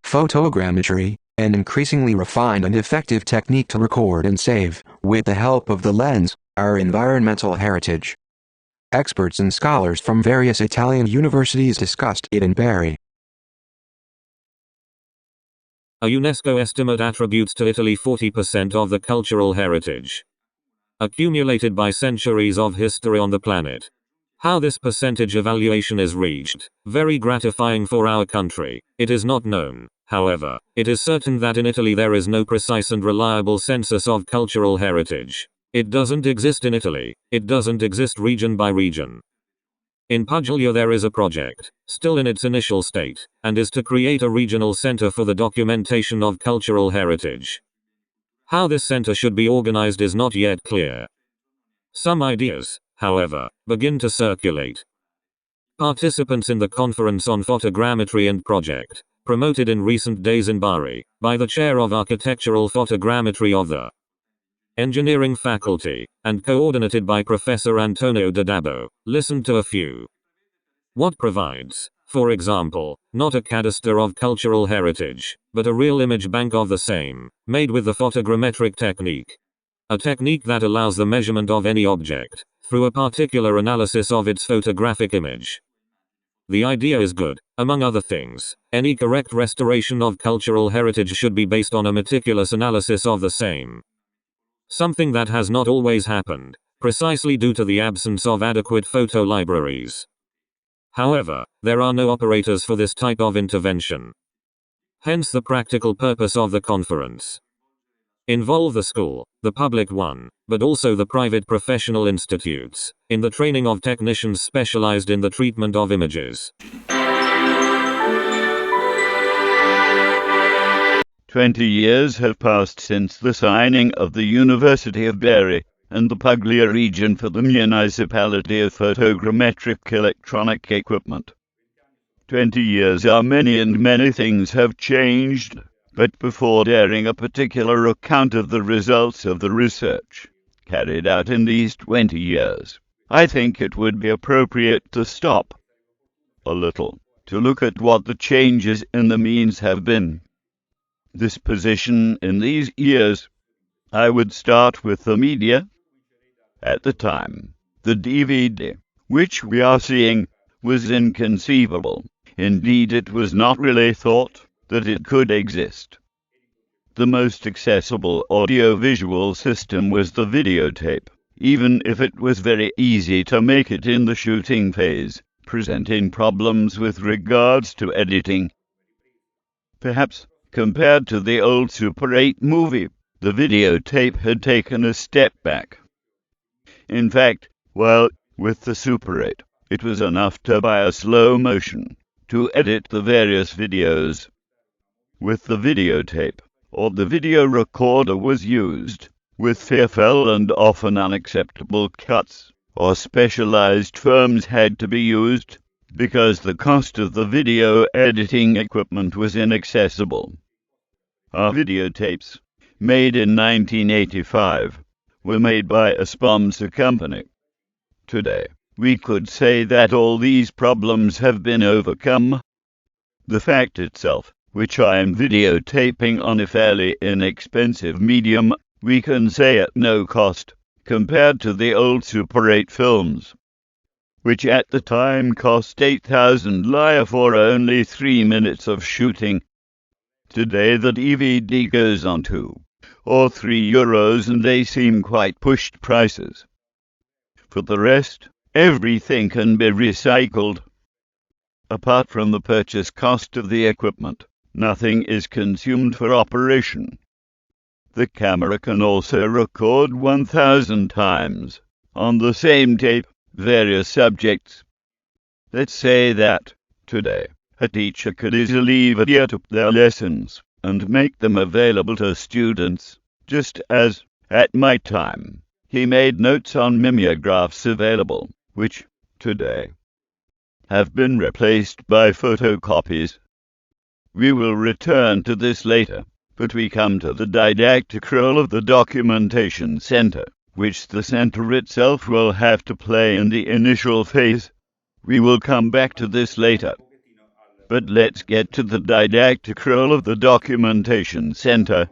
Photogrammetry, an increasingly refined and effective technique to record and save, with the help of the lens, our environmental heritage. Experts and scholars from various Italian universities discussed it in Bari. A UNESCO estimate attributes to Italy 40% of the cultural heritage accumulated by centuries of history on the planet. How this percentage evaluation is reached, very gratifying for our country, it is not known. However, it is certain that in Italy there is no precise and reliable census of cultural heritage. It doesn't exist in Italy, it doesn't exist region by region. In Puglia there is a project, still in its initial state, and is to create a regional center for the documentation of cultural heritage. How this center should be organized is not yet clear. Some ideas, however, begin to circulate. Participants in the Conference on Photogrammetry and Project, promoted in recent days in Bari, by the chair of Architectural Photogrammetry of the Engineering faculty, and coordinated by Professor Antonio Daddabbo, listened to a few. What provides, for example, not a cadaster of cultural heritage, but a real image bank of the same, made with the photogrammetric technique. A technique that allows the measurement of any object, through a particular analysis of its photographic image. The idea is good. Among other things, any correct restoration of cultural heritage should be based on a meticulous analysis of the same. Something that has not always happened, precisely due to the absence of adequate photo libraries. However, there are no operators for this type of intervention. Hence the practical purpose of the conference. Involve the school, the public one, but also the private professional institutes, in the training of technicians specialized in the treatment of images. 20 years have passed since the signing of the University of Bari and the Puglia region for the Municipality of Photogrammetric Electronic Equipment. 20 years are many and many things have changed, but before daring a particular account of the results of the research carried out in these 20 years, I think it would be appropriate to stop a little to look at what the changes in the means have been. This position in these years, I would start with the media. At the time, the DVD, which we are seeing, was inconceivable. Indeed, it was not really thought that it could exist. The most accessible audio-visual system was the videotape, even if it was very easy to make it in the shooting phase, presenting problems with regards to editing. Perhaps, compared to the old Super 8 movie, the videotape had taken a step back. In fact, while with the Super 8, it was enough to buy a slow motion to edit the various videos. With the videotape, or the video recorder was used, with fearful and often unacceptable cuts, or specialized films had to be used, because the cost of the video editing equipment was inaccessible. Our videotapes, made in 1985, were made by a sponsor company. Today, we could say that all these problems have been overcome. The fact itself, which I am videotaping on a fairly inexpensive medium, we can say at no cost, compared to the old Super 8 films, which at the time cost 8,000 lire for only 3 minutes of shooting. Today the DVD goes on 2 or 3 euros and they seem quite pushed prices. For the rest, everything can be recycled. Apart from the purchase cost of the equipment, nothing is consumed for operation. The camera can also record 1,000 times, on the same tape, various subjects. Let's say that, today, a teacher could easily videotape their lessons and make them available to students, just as, at my time, he made notes on mimeographs available, which, today, have been replaced by photocopies. We will return to this later, but we come to the didactic role of the documentation center, which the center itself will have to play in the initial phase. We will come back to this later. But let's get to the didactic role of the documentation center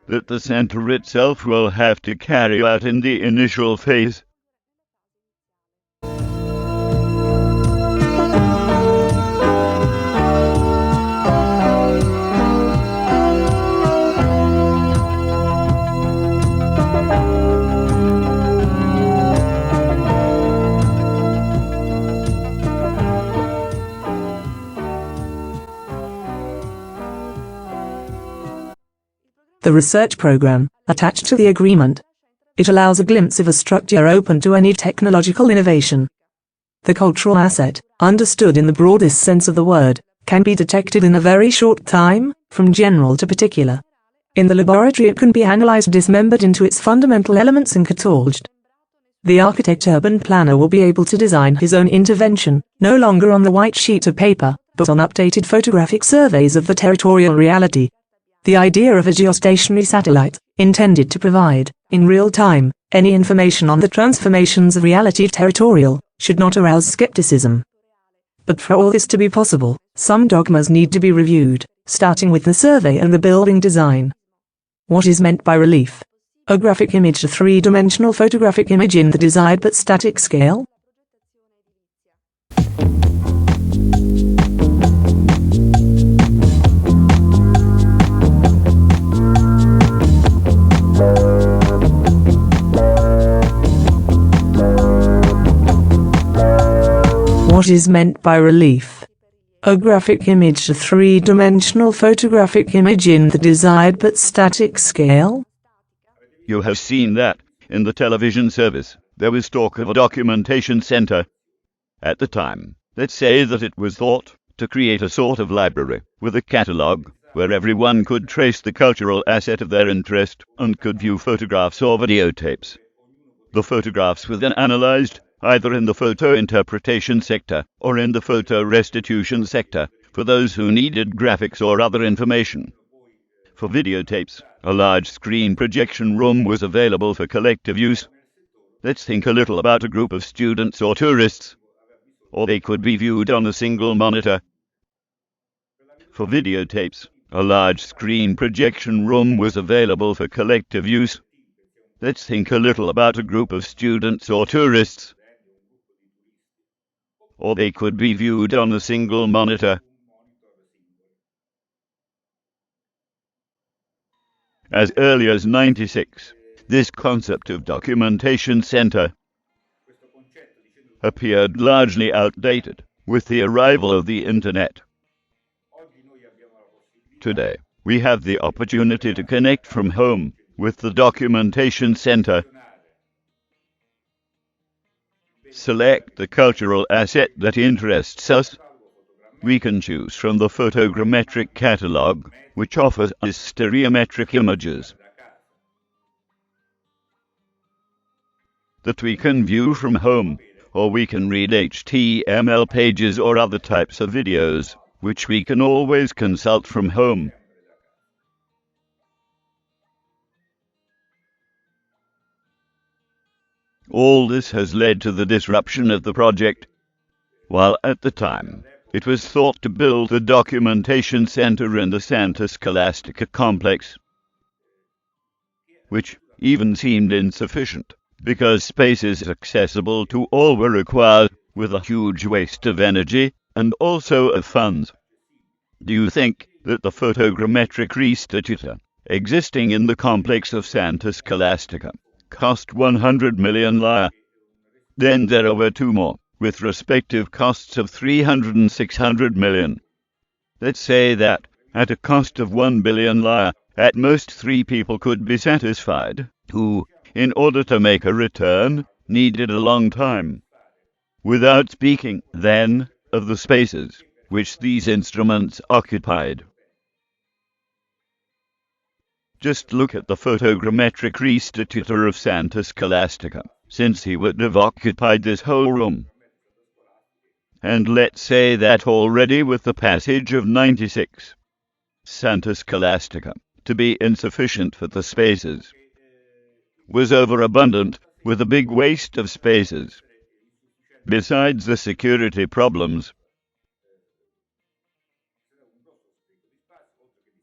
that the center itself will have to carry out in the initial phase. The research program, attached to the agreement. It allows a glimpse of a structure open to any technological innovation. The cultural asset, understood in the broadest sense of the word, can be detected in a very short time, from general to particular. In the laboratory it can be analyzed dismembered into its fundamental elements and cataloged. The architect urban planner will be able to design his own intervention, no longer on the white sheet of paper, but on updated photographic surveys of the territorial reality. The idea of a geostationary satellite, intended to provide, in real time, any information on the transformations of reality territorial, should not arouse skepticism. But for all this to be possible, some dogmas need to be reviewed, starting with the survey and the building design. What is meant by relief? A graphic image, a three-dimensional photographic image in the desired but static scale? What is meant by relief? A graphic image, a three-dimensional photographic image in the desired but static scale? You have seen that in the television service. There was talk of a documentation center. At the time, let's say that it was thought to create a sort of library with a catalogue where everyone could trace the cultural asset of their interest and could view photographs or videotapes. The photographs were then analyzed either in the photo interpretation sector or in the photo restitution sector for those who needed graphics or other information. For videotapes, a large screen projection room was available for collective use. Let's think a little about a group of students or tourists, or they could be viewed on a single monitor. For videotapes, a large screen projection room was available for collective use. Let's think a little about a group of students or tourists, or they could be viewed on a single monitor. As early as '96, this concept of documentation center appeared largely outdated with the arrival of the Internet. Today, we have the opportunity to connect from home with the documentation center. Select the cultural asset that interests us. We can choose from the photogrammetric catalog, which offers us stereometric images that we can view from home, or we can read HTML pages or other types of videos, which we can always consult from home. All this has led to the disruption of the project. While at the time, it was thought to build a documentation center in the Santa Scholastica complex, which even seemed insufficient, because spaces accessible to all were required, with a huge waste of energy and also of funds. Do you think that the photogrammetric restituta, existing in the complex of Santa Scholastica, cost 100 million lire? Then there were two more, with respective costs of 300 and 600 million. Let's say that, at a cost of 1 billion lire, at most 3 people could be satisfied, who, in order to make a return, needed a long time. Without speaking, then, of the spaces which these instruments occupied. Just look at the photogrammetric restitutor of Santa Scholastica, since he would have occupied this whole room. And let's say that already with the passage of '96, Santa Scholastica, to be insufficient for the spaces, was overabundant, with a big waste of spaces. Besides the security problems, grosso spreco di spazio, oltre che di